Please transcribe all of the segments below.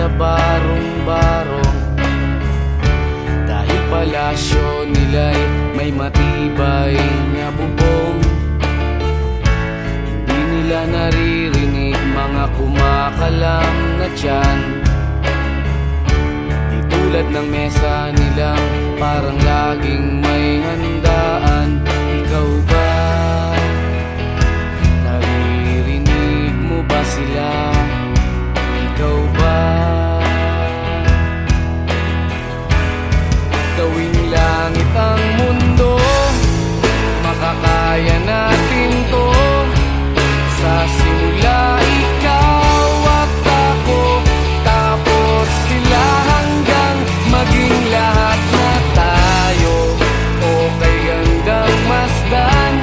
sa barong-barong, dahil palasyo nila'y may matibay na bubong. Hindi nila naririnig mga kumakalam na tiyan, di tulad ng mesa nilang parang laging may handaan. Ikaw ba, naririnig mo ba sila? Ikaw ba, gawing langit ang mundo, makakaya natin to. Sa simula ikaw at ako, tapos sila, hanggang maging lahat na tayo. Okay hanggang masdan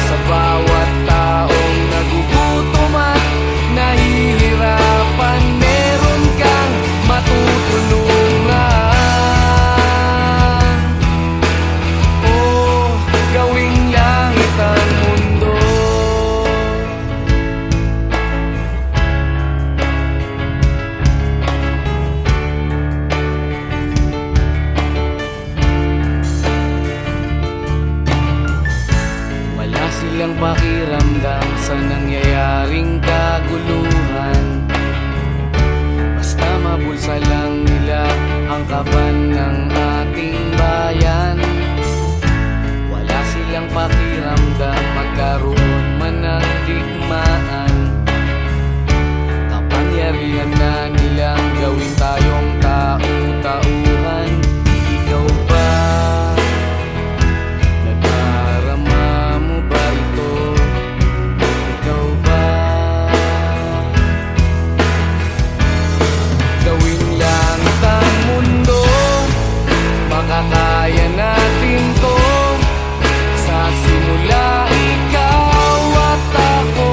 sa bawat taong nagugutom at nahihirapan, meron kang matutulungan. Oh, gawing langit ang mundo. Wala silang pakiramdam sa nangyayaring kaguluhan, basta mabulsa lang nila ang kaban ng ating bayan. Wala silang pakiramdam magkaroon man ng digmaan, kapangyarihan na nilang gawin tayong tau-tauhan. Ikaw ba, nadarama mo ba ito? Ikaw ba, gawing langit ang mundo, makakaya natin to. Sa simula ikaw at ako,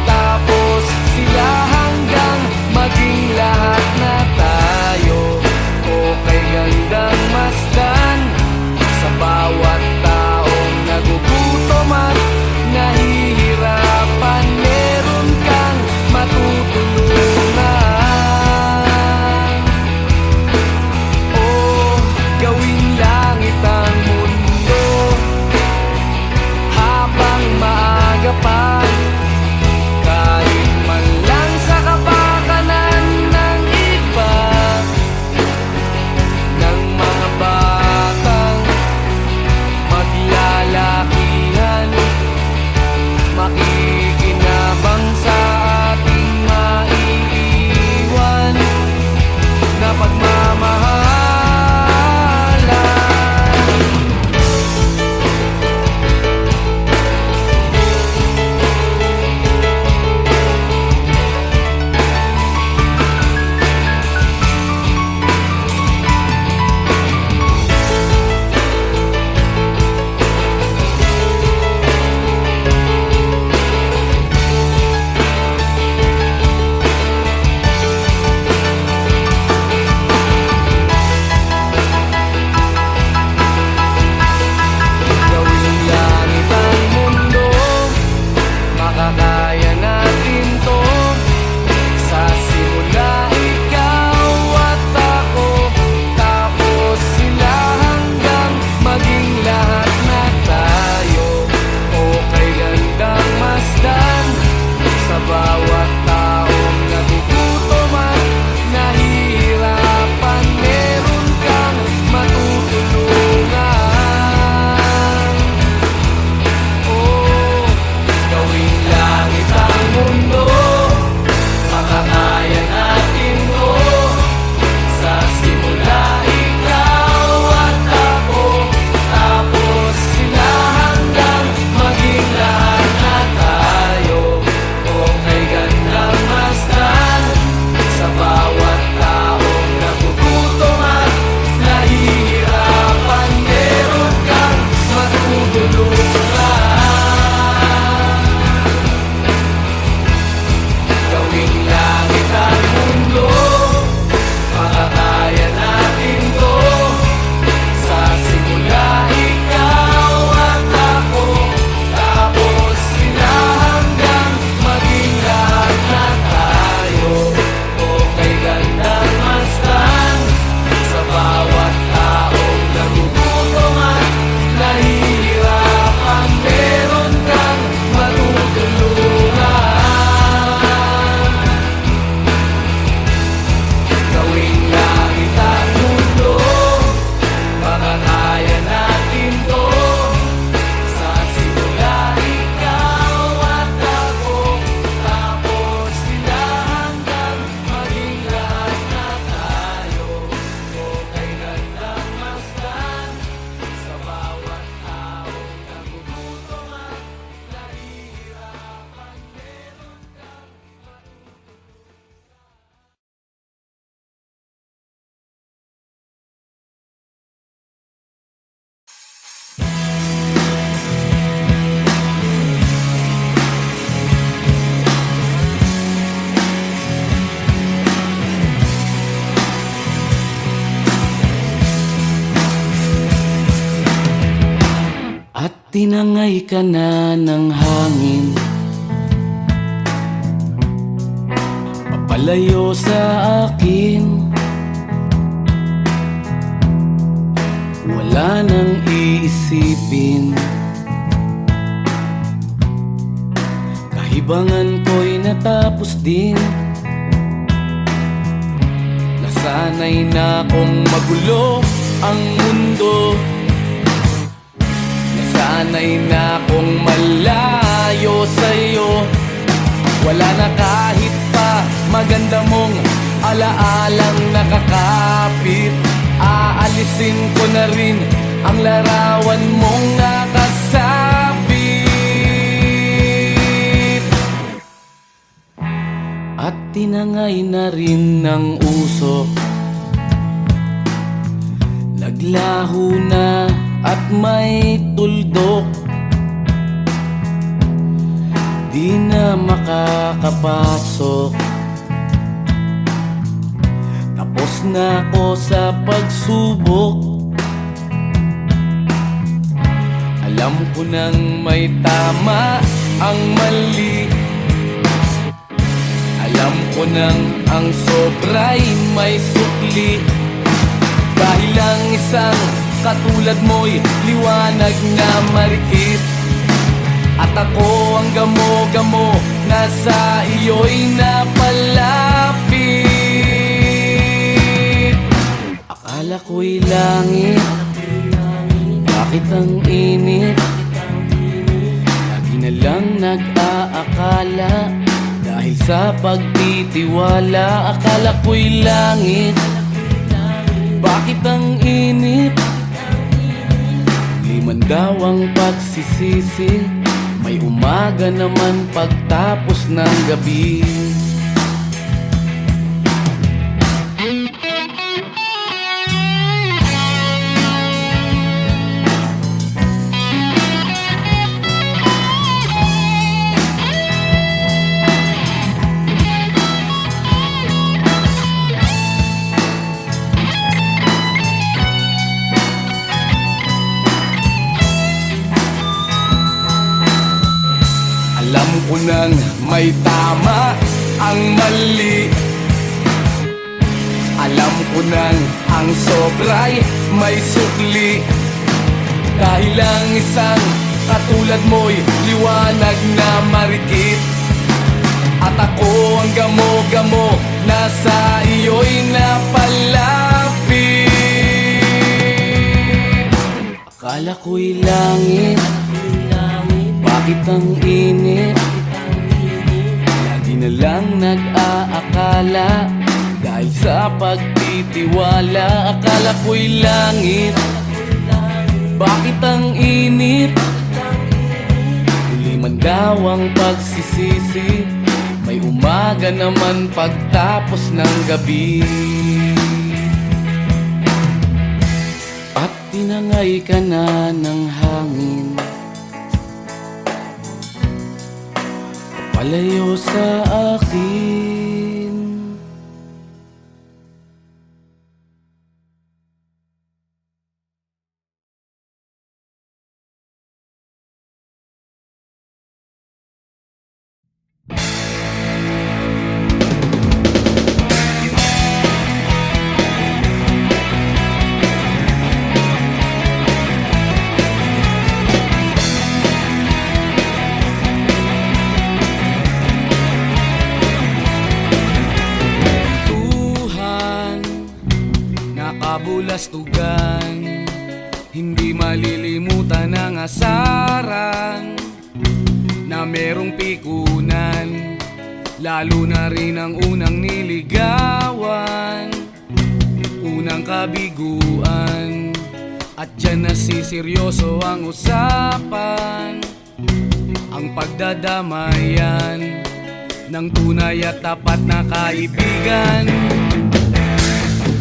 tapos sila, hanggang maging tinangay ka na ng hangin, papalayo sa akin. Wala nang iisipin, kahibangan ko'y natapos din. Nasanay na kong magulo ang mundo, nasanay na kong malayo sa'yo. Wala na kahit pa maganda mong alaalang nakakapit. Aalisin ko na rin ang larawan mong nakasabit. At tinangay na rin ng usok, naglaho na at may tuldok. Di na makakapasok, tapos na ako sa pagsubok. Alam ko nang may tama ang mali, alam ko nang ang sobra'y may sukli. Dahil ang isang katulad mo'y liwanag na marikit, at ako ang gamo-gamo na sa iyo'y napalapit. Akala ko'y langit, bakit ang init? Lagi na lang nag-aakala, dahil sa pagtitiwala. Akala ko'y langit, bakit ang init? Liman daw ang pagsisisi, may umaga naman pagtapos ng gabi. Alam ko nang may tama ang mali, alam ko nang ang sobra'y may sukli. Dahil ang isang katulad mo'y liwanag na marikit, at ako ang gamo-gamo na sa iyo'y napalapit. Akala ko'y langit, bakit ang init? Lagi na lang nag-aakala, dahil sa pagtitiwala. Akala ko'y langit, bakit ang init? Huli man daw ang pagsisisi, may umaga naman pagtapos ng gabi. At tinangay ka na ng hangin, palayo sa akin. Kabulastugan, hindi malilimutan ang asaran na merong pikunan, lalo na rin ang unang niligawan, unang kabiguan. At dyan nasiseryoso ang usapan, ang pagdadamayan ng tunay at tapat na kaibigan.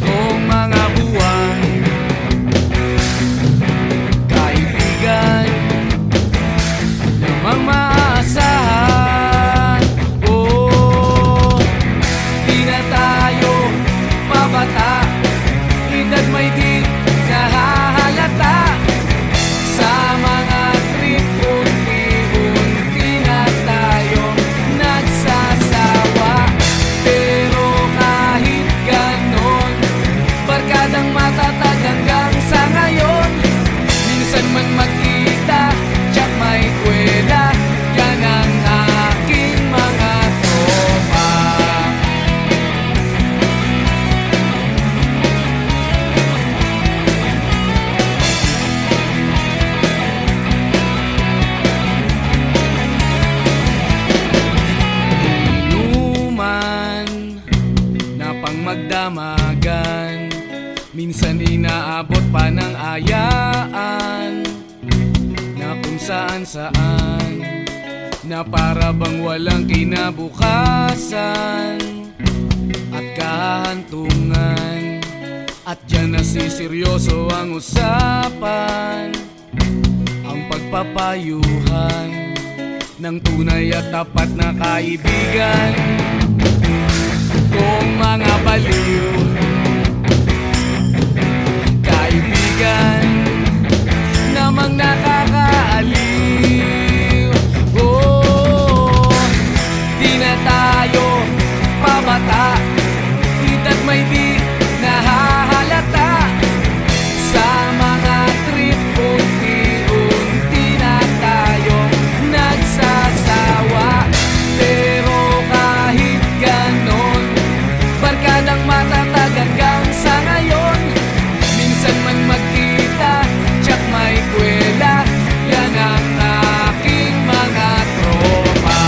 Noong mga buwan, kaibigan, namang maaasahan. Oh, di na tayo mabata, edad may di nahahalata sa mga magdamagan. Minsan inaabot pa ng ayaan na kung saan-saan, na para bang walang kinabukasan at kahantungan. At dyan nasiseryoso ang usapan, ang pagpapayuhan ng tunay at tapat na kaibigan. Kung mga baliw, kaibigan namang nakakaaliw. Oh, di na tayo pabata, hita't may di nahahalata. Sa mga trip unti-unti na tayong nagsasawa. Pero kahit ganon, barkadang matatag hanggang sa ngayon. Minsan man magkita, tsak may kwela, yan ang aking mga tropa.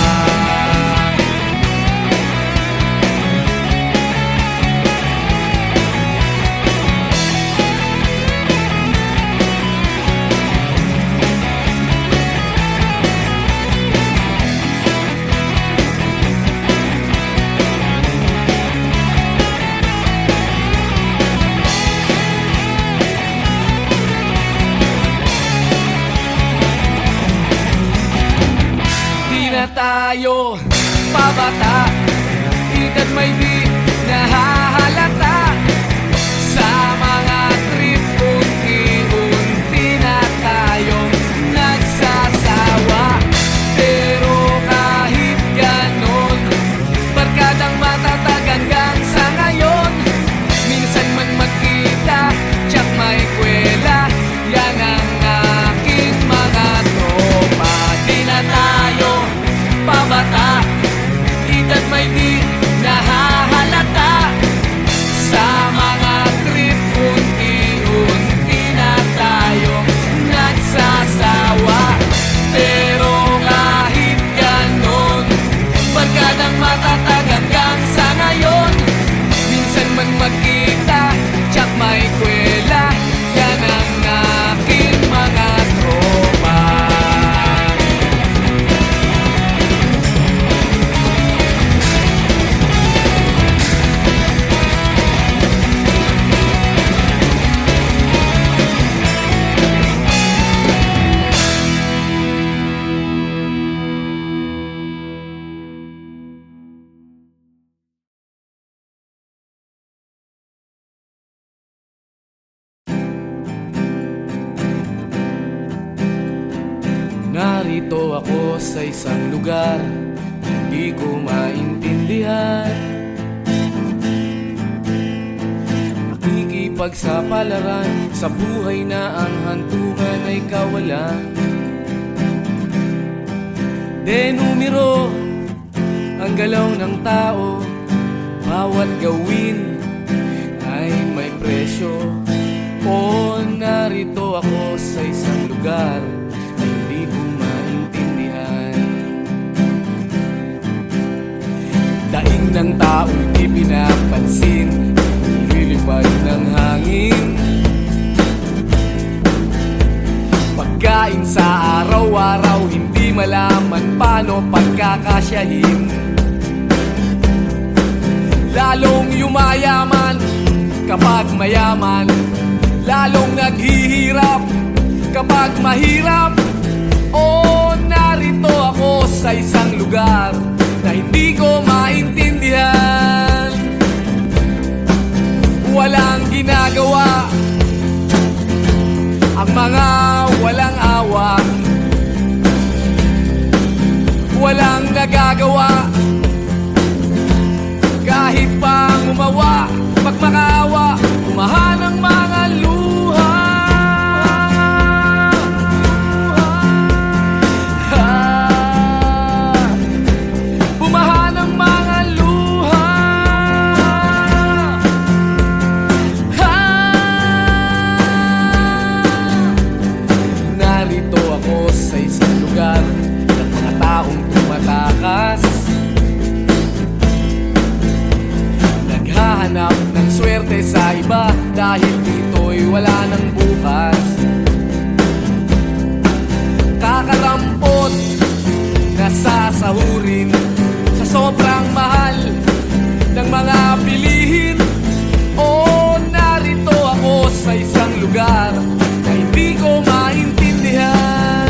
Na tayo pabata, hita't may di nahahalata. Sa mga trip unti-unti na tayong nagsasawa. Pero kahit ganon, barkadang matatag hanggang sa ngayon. Minsan man magkita, tsak may kwela, yan ang aking mga tropa. Di na tayo pabata, hita't may di nahahalata. Sa mga trip unti-unti na tayong nagsasawa. Pero kahit ganon, barkadang matatag hanggang sa ngayon. Minsan man magkita, tsak may kwela, yan ang aking mga tropa. Narito ako sa isang lugar, hindi ko maintindihan. Nakikipagsapalaran sa buhay na ang hantungan ay kawalan. Denumero ang galaw ng tao, bawat gawin ay may presyo. O narito ako sa isang lugar na hindi ko maintindihan. Daing ng tao'y di pinapansin, lilipad ng hangin. Pagkain sa araw-araw, hindi malaman paano pagkakasyahin. Lalong yumayaman kapag mayaman, lalong naghihirap kapag mahirap. O narito ako sa isang lugar na hindi ko maintindihan. Walang ginagawa ang mga walang awa, walang nagagawa kahit pang umawa. Pag makaawa, umahan ang mga luha. Bumahan ang mga luha. Narito ako sa isang lugar ng mga taong tumatakas. naghahanap ng swerte sa iba, dahil dito'y wala ng bukas. Kakarampot na sasahurin sa sobrang mahal ng mga bilihin. O narito ako sa isang lugar na hindi ko maintindihan.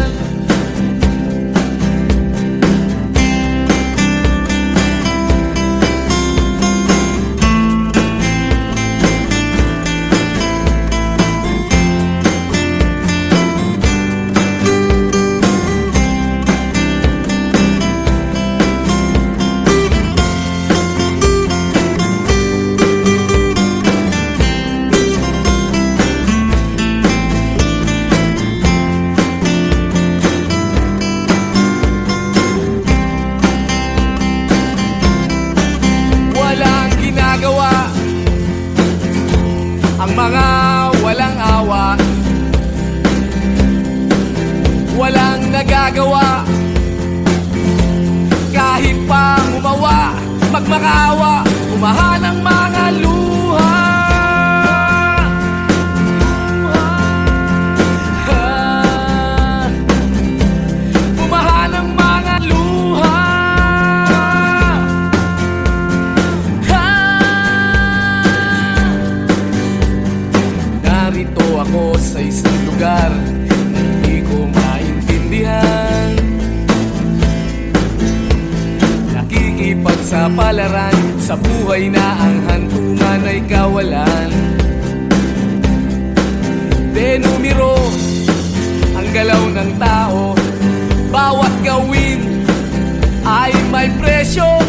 Ang mga walang awa, walang nagagawa, kahit pa umawa, magmakaawa, umahan ang mga luha. Umahan ang mga luha. Narito ako sa isang lugar na hindi ko maintindihan. Nakikipagsapalaran sa buhay na ang hantungan ay kawalan. Denumero ang galaw ng tao, bawat gawin ay may presyo.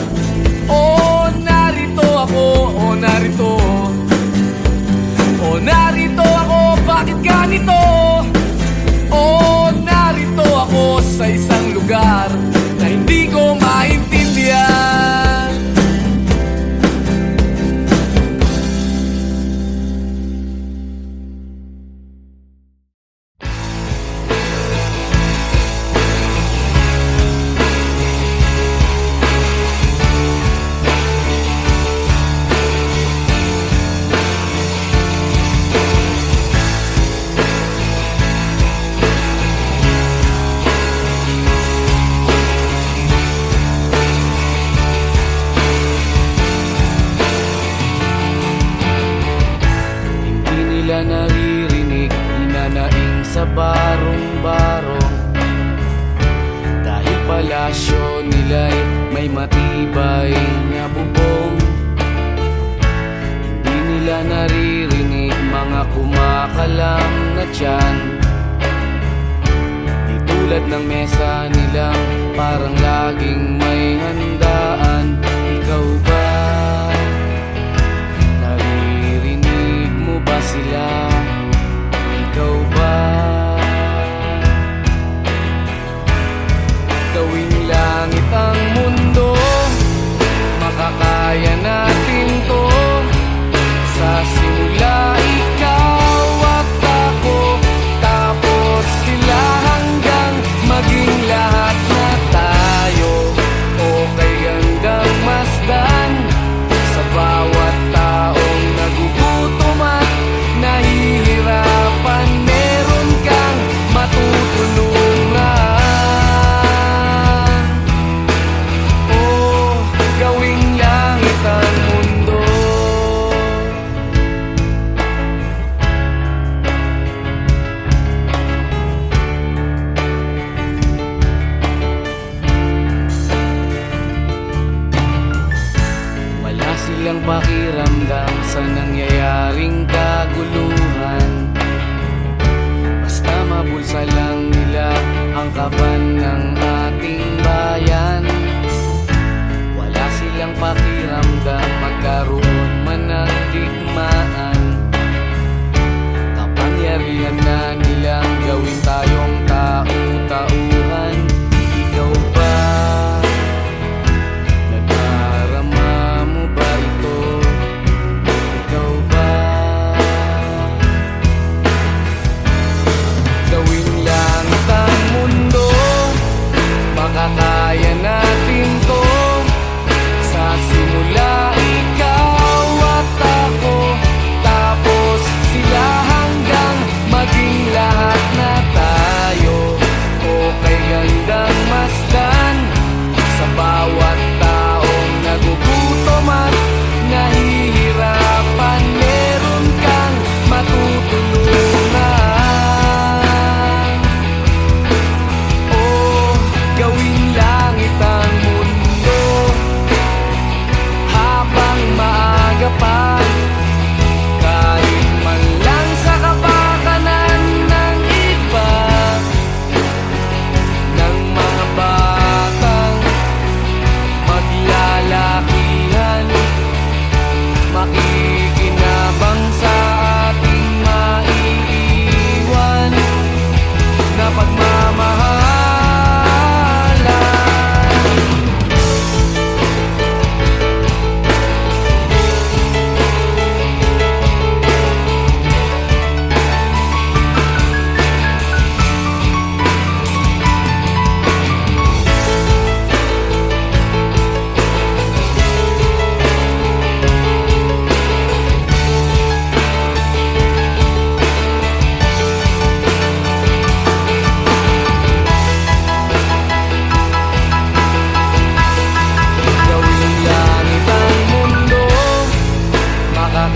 O narito ako, o narito, o narito ako, bakit ganito? O narito ako sa isang lugar na hindi ko maintindihan. Naririnig, hinanaing sa barong-barong, dahil palasyo nila'y may matibay na bubong. Hindi nila naririnig mga kumakalam na tiyan, di tulad ng mesa nilang parang laging may handaan. Ikaw ba? Ba sila? Ikaw ba? Gawing langit ang mundo, makakaya natin to. Sa simula ikaw at ako, tapos sila, hanggang maging lahat na tayo. Okay hanggang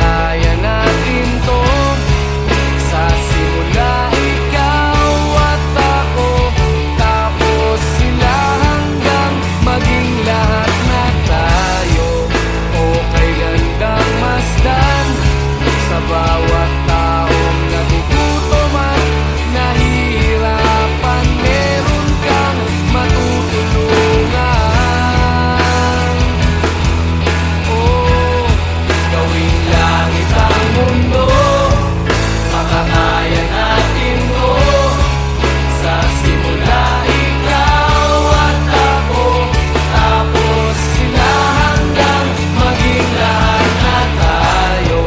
kaya natin to. Sa simula ikaw at ako, tapos sila hanggang maging lahat na tayo. Okay gandang masdan sa bawat taong nagugutom at nahihirapan. Meron kang matutulungan. Oh, gawing langit ang mundo, makakaya natin to. Sa simula ikaw at ako, tapos sila hanggang maging lahat na tayo.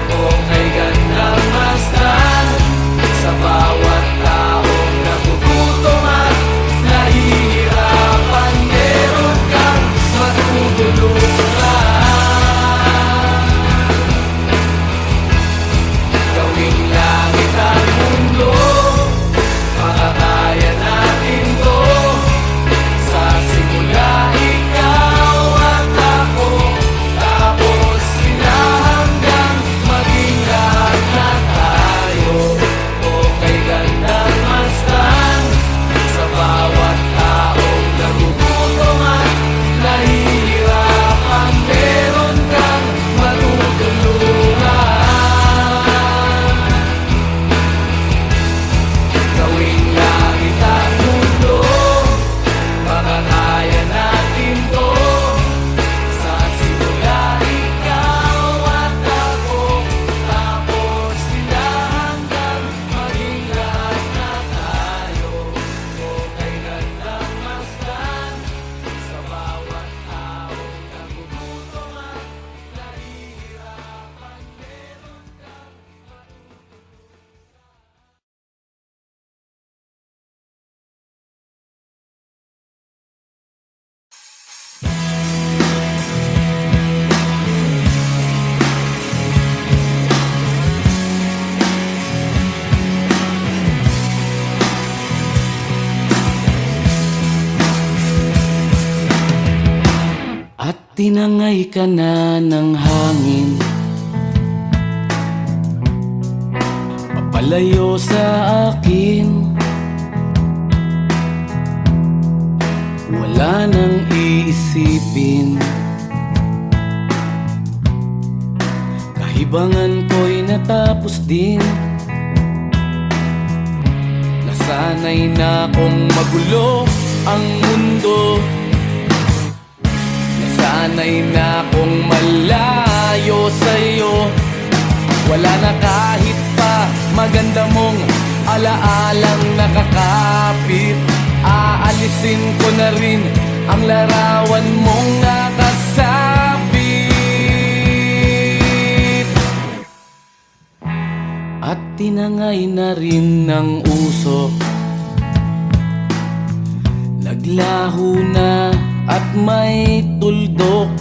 Okay gandang masdan sa bawat taong nagugutom at nahihirapan. Meron kang matutulungan. Gawing langit ang mundo, makakaya natin to. Sa simula ikaw at ako, tapos sila hanggang maging lahat na tayo. Okay gandang masdan sa bawat taong nagugutom at nahihirapan. Meron kang matutulungan. Gawing langit ang mundo, makakaya natin to. Sa simula ikaw at ako, tapos sila hanggang maging lahat na tayo. Okay gandang masdan sa bawat taong nagugutom at nahihirapan. Meron kang at tinangay ka na ng hangin, papalayo sa akin. Wala nang iisipin, kahibangan ko'y natapos din. Nasanay na kong magulo ang mundo, sanay na kong malayo sa'yo. Wala na kahit pa maganda mong alaalang nakakapit. Aalisin ko na rin ang larawan mong nakasabit. At tinangay na rin ng usok, naglaho na at may tuldok.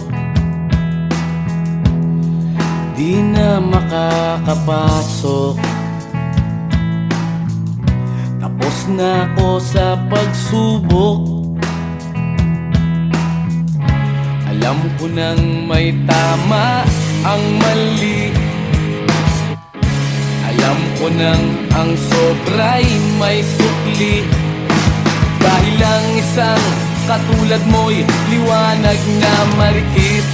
Di na makakapasok, tapos na ako sa pagsubok. Alam ko nang may tama ang mali, alam ko nang ang sobra'y may sukli. Dahil lang isang katulad mo'y liwanag na marikit,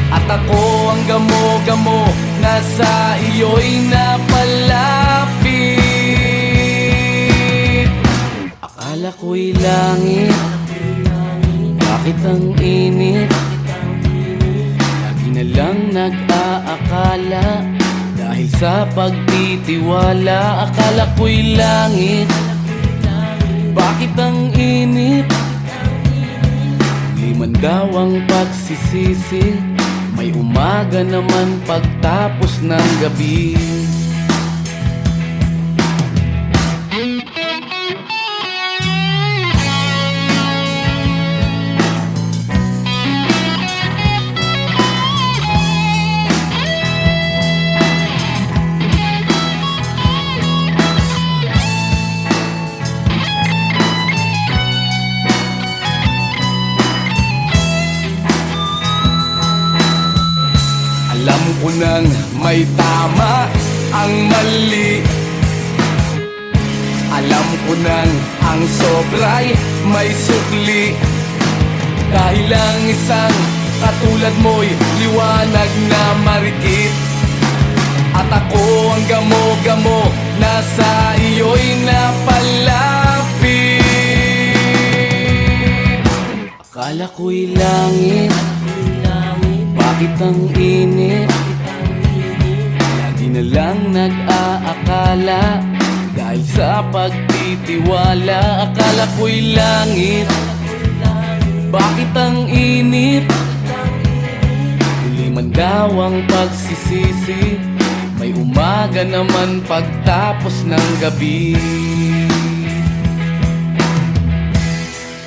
at ako ang gamo-gamo na sa iyo'y napalapit. Akala ko'y langit, bakit ang init? Lagi na lang nag-aakala, dahil sa pagtitiwala. Akala ko'y langit, bakit ang init? Liman daw ang pagsisisi, may umaga naman pagtapos ng gabi. Alam ko nang may tama ang mali. Alam ko nang ang sobra'y may sukli. Dahil lang isang katulad mo'y liwanag na marikit. At ako ang gamo-gamo na sa iyo'y napalapit. Akala ko'y langit, bakit ang init? Lagi na lang nag-aakala dahil sa pagtitiwala. Akala ko'y langit, bakit ang init? Huli man daw ang pagsisisi, may umaga naman pagtapos ng gabi.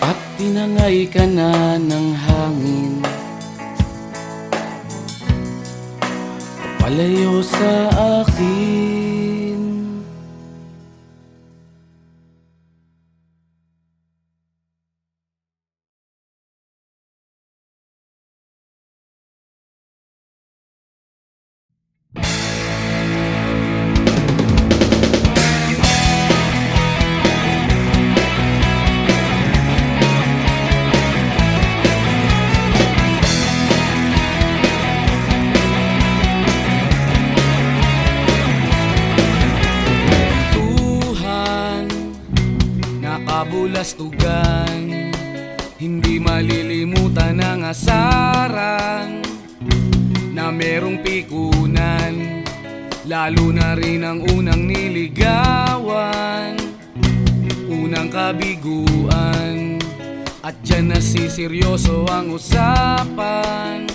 At tinangay ka na ng hangin, palayo sa akin. Kabulastugan, hindi malilimutan ang asaran na merong pikunan, lalo na rin ang unang niligawan, unang kabiguan. At dyan nasiseryoso ang usapan,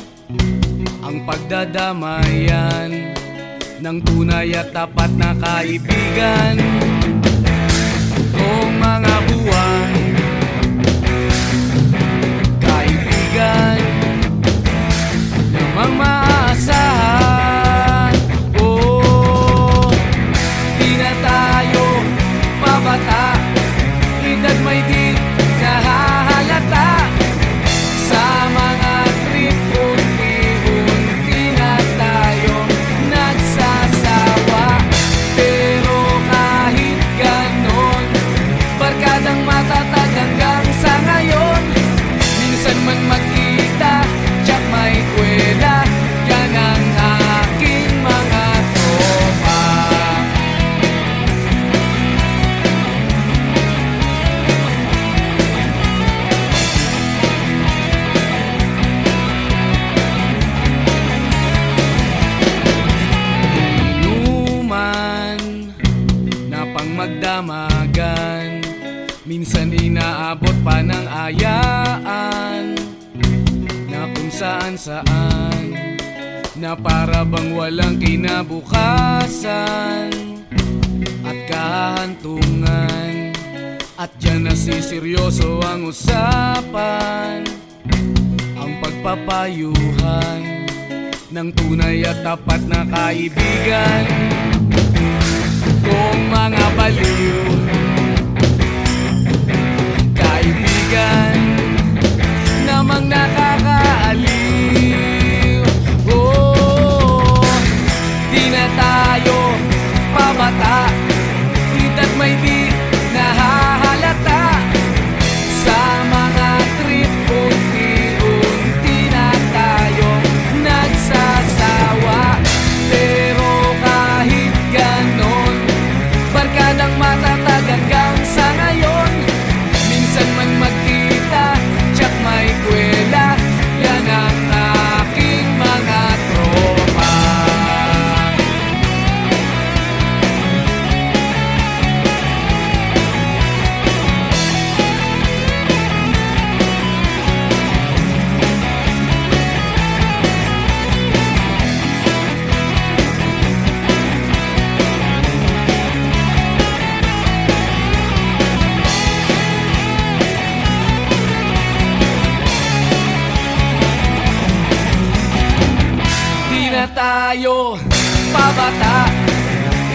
ang pagdadamayan ng tunay at tapat na kaibigan. Noong mga buwan, kaibigan namang maaasahan. Oh, di na tayo pabata, edad may di nahahalata. Sa mga trip, unti-unti na tayo nagsasawa. Pero kahit ganon, barkadang matatag hanggang sa ngayon. Minsan man magkita, tiyak may kwela, yan ang aking mga tropa. Inuman na pang magdamagan, minsan inaabot pa ng ayaan, na kung saan-saan, na para bang walang kinabukasan at kahantungan. At dyan nasiseryoso ang usapan, ang pagpapayuhan ng tunay at tapat na kaibigan. Kung mga baliw, kaibigan namang nakakaaliw. Oh, di na tayo pabata, edad may di nahahalata. Sa mga trip, unti-unti na tayo nagsasawa. Pero kahit ganon, barkadang matatag hanggang sa ngayon. Minsan man magkita, tiyak may kwela, yan ang aking mga tropa. Tayo pabata,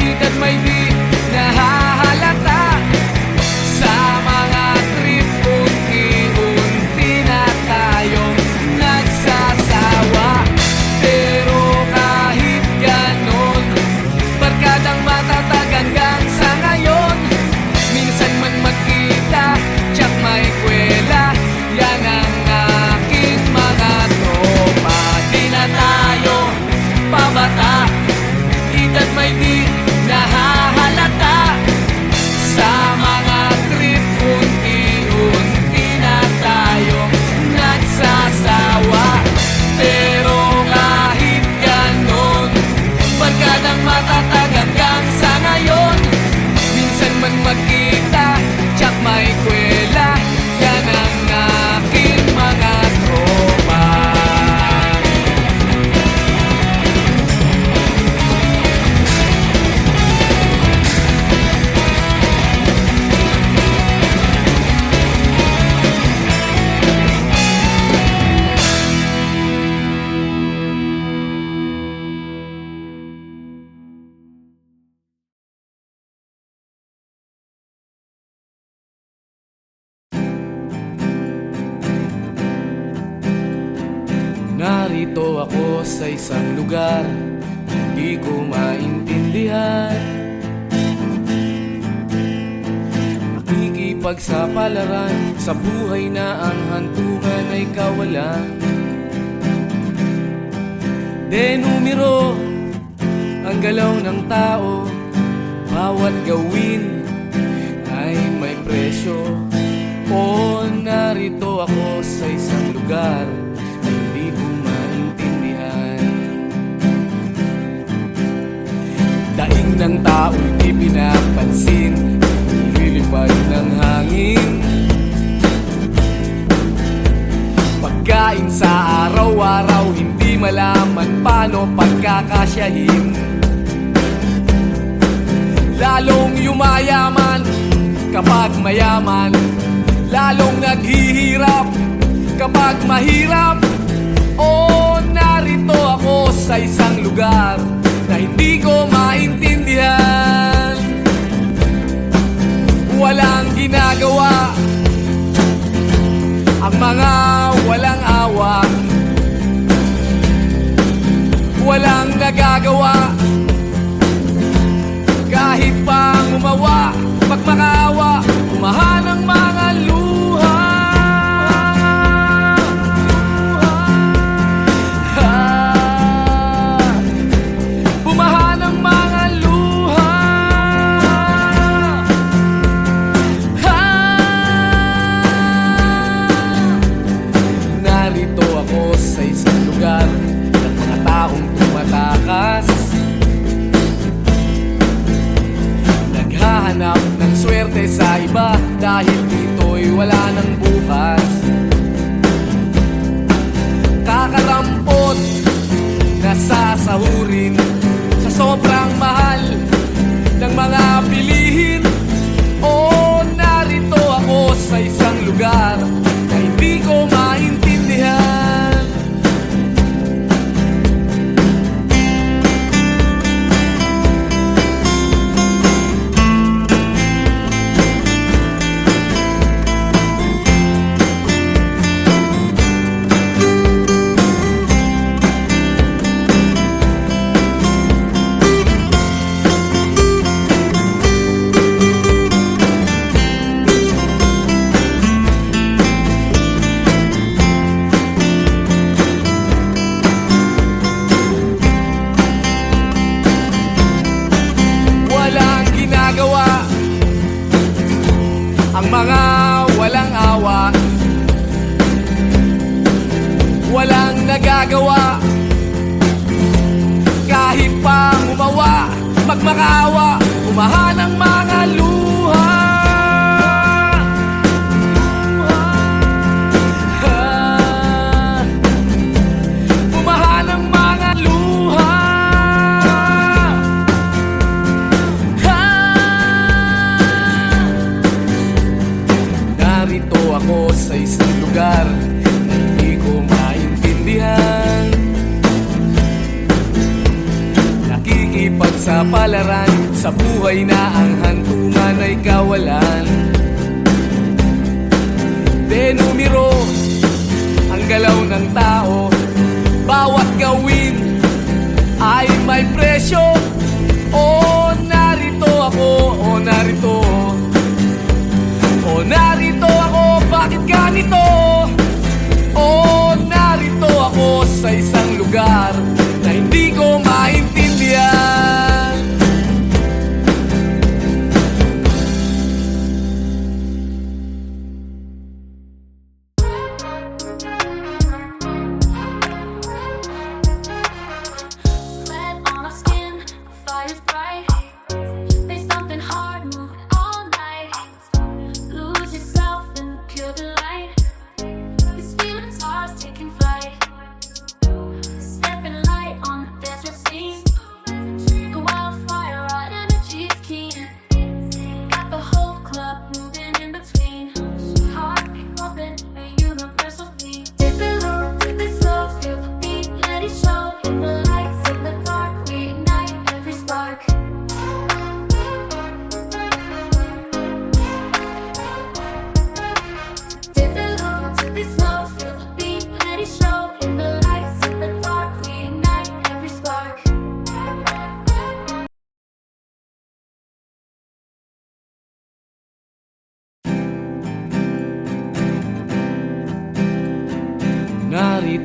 edad may di nahahalata. Sa mga trip, unti-unti na tayo nagsasawa. Pero kahit Narito ako sa isang lugar hindi ko maintindihan. Nakikipagsapalaran sa buhay na ang hantungan ay kawalan. Denumero ang galaw ng tao, bawat gawin ay may presyo. O narito ako sa isang lugar na hindi ko maintindihan. Daing ng tao'y di pinapansin, lilipad ng hangin. Pagkain sa araw-araw, hindi malaman paano pagkakasyahin. Lalong yumayaman kapag mayaman, lalong naghihirap kapag mahirap. O narito ako sa isang lugar na hindi ko maintindihan. Walang ginagawa ang mga walang awa, walang nagagawa kahit pang umawa, magmakaawa, umahan ang mga luha. Bumahan ang mga luha. Narito ako sa isang lugar ng mga taong tumatakas, naghahanap ng swerte sa iba dahil dito'y wala ng bukas. Kakarampot na sasahurin sa sobrang mahal ng mga bilihin. O narito ako sa isang lugar na hindi ko maintindihan. Ang mga walang awa, walang nagagawa kahit pang umawa, magmakaawa, umahan ang mga luha. Umahan ang mga luha. Narito ako sa isang lugar na hindi ko maintindihan. Nakikipagsapalaran sa buhay na ang hantungan ay kawalan. Denumero ang galaw ng tao, bawat gawin ay may presyo. O narito ako, o narito, o narito ako, bakit ganito? O narito ako sa isang lugar na hindi ko maintindihan. Sweat on my skin,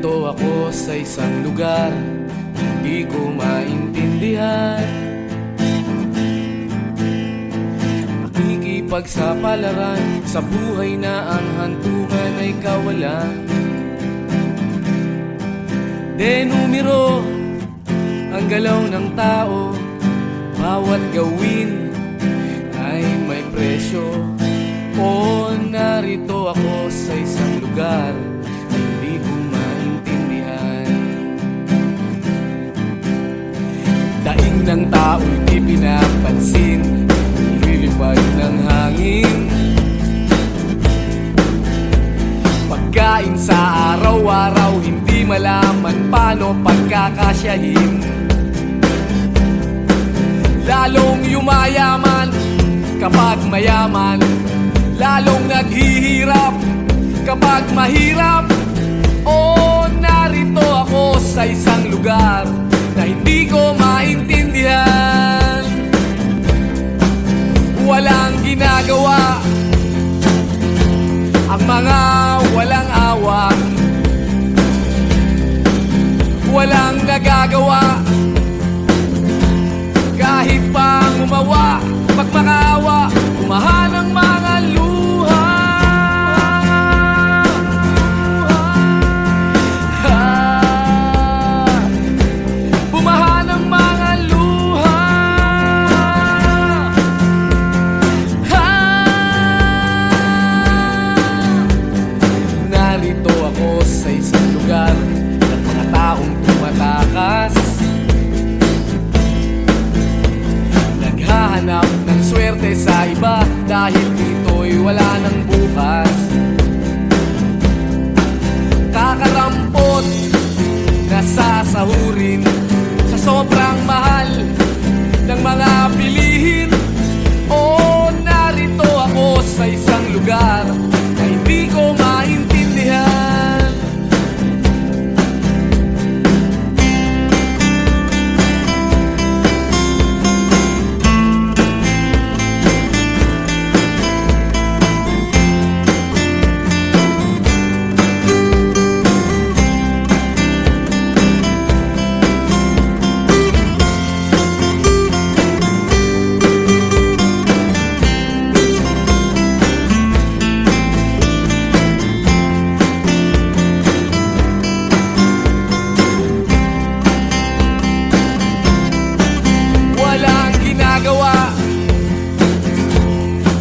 Narito ako sa isang lugar, hindi ko maintindihan. Nakikipagsapalaran sa buhay na ang hantungan ay kawalan. Denumero ang galaw ng tao, bawat gawin ay may presyo. O narito ako sa isang lugar na hindi ko maintindihan. Daing ng tao'y di pinapansin, lilipad ng hangin. Pagkain sa araw-araw, hindi malaman paano pagkakasyahin. Lalong yumayaman kapag mayaman, lalong naghihirap kapag mahirap. O narito ako sa isang lugar na hindi ko maintindihan. Walang ginagawa ang mga walang awa, walang nagagawa kahit pang umawa, magmakaawa, umahan ang mga luha. Bumahan ang mga luha. Narito ako sa isang lugar at mga taong tumatakas, naghahanap ng swerte sa iba dahil dito'y wala ng bukas. Kakarampot na sasahurin sa sobrang mahal ng mga bilihin. O narito ako sa isang lugar na hindi ko maintindihan.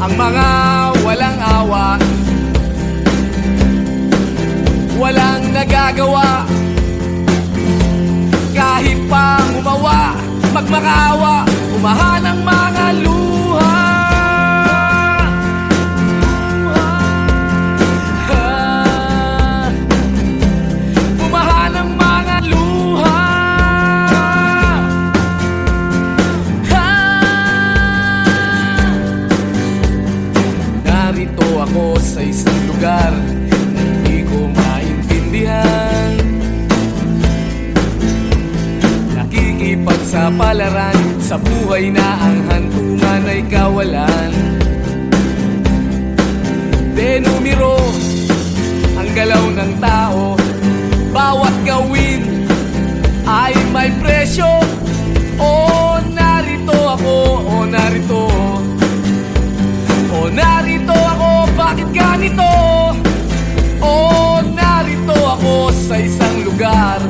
Ang mga walang awa, walang nagagawa kahit pang umawa, magmakaawa, umahan ang mga luha. Umahan ang mga luha. Narito ako sa isang lugar na hindi ko maintindihan. Nakikipagsapalaran sa buhay na ang hantungan ay kawalan. Denumero ang galaw ng tao, bawat gawin ay may presyo. O narito ako, o narito, o narito ako, bakit ganito? O narito ako sa isang lugar